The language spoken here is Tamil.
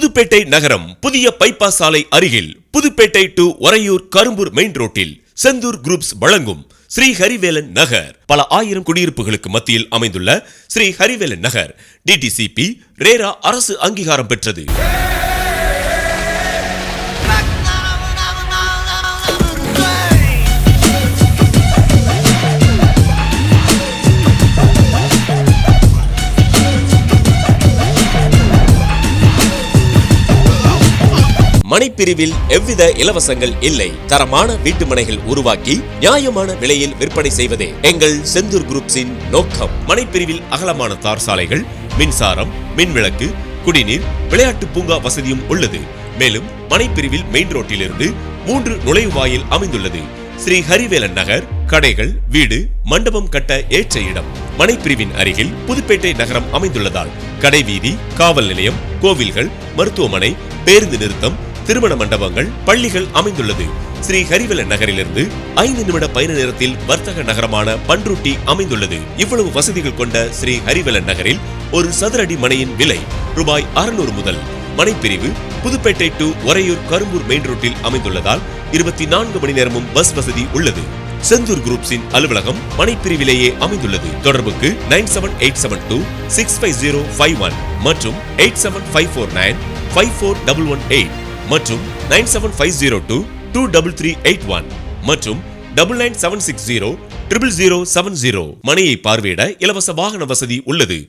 புதுப்பேட்டை நகரம் புதிய பைபாஸ் சாலை அருகில் புதுப்பேட்டை டு ஒரையூர் கரும்பூர் மெயின் ரோட்டில் செந்தூர் குரூப்ஸ் வழங்கும் ஸ்ரீ ஹரிவேலன் நகர். பல ஆயிரம் குடியிருப்புகளுக்கு மத்தியில் அமைந்துள்ள ஸ்ரீ ஹரிவேலன் நகர் டிடிசிபி ரேரா அரசு அங்கீகாரம் பெற்றது. மனைப்பிரிவில் எவ்வித இலவசங்கள் இல்லை. தரமான வீட்டு மனைகள் உருவாக்கி நியாயமான விலையில் விற்பனை செய்வதே எங்கள் செந்தூர் குரூப்ஸின் நோக்கம். மனைப்பிரிவில் அகலமான தார் சாலைகள், மின்சாரம், மின்விளக்கு, குடிநீர், விளையாட்டு பூங்கா வசதியும் உள்ளது. மேலும் மனைப்பிரிவில் மெயின் ரோட்டிலிருந்து 3 நுழைவாயில் அமைந்துள்ளது. ஸ்ரீ ஹரிவேலன் நகர் கடைகள், வீடு, மண்டபம் கட்ட ஏற்ற இடம். மனைப்பிரிவின் அருகில் புதுப்பேட்டை நகரம் அமைந்துள்ளதால் கடை வீதி, காவல் நிலையம், கோவில்கள், மருத்துவமனை, பேருந்து நிறுத்தம், திருமண மண்டபங்கள், பள்ளிகள் அமைந்துள்ளது. ஸ்ரீ ஹரிவேலன் நகரிலிருந்து 5 நிமிட பயண நேரத்தில் வர்த்தக நகரமான பன்ருட்டி அமைந்துள்ளது. இவ்வளவு வசதிகள் கொண்ட ஸ்ரீ ஹரிவேலன் நகரில் ஒரு சதுர அடி மனையின் விலை ரூபாய் 600 முதல். மனைப்பிரிவு புதுப்பேட்டை டு ஒரையூர் கரும்பூர் மெயின் ரோட்டில் அமைந்துள்ளதால் 24 மணி நேரமும் பஸ் வசதி உள்ளது. செந்தூர் குரூப்ஸின் அலுவலகம் மனைப்பிரிவிலேயே அமைந்துள்ளது. தொடர்புக்கு 9787265051 மற்றும் 8754954118 மற்றும் 9750223381 மற்றும் 997600070. மனையை பார்வையிட இலவச வாகன வசதி உள்ளது.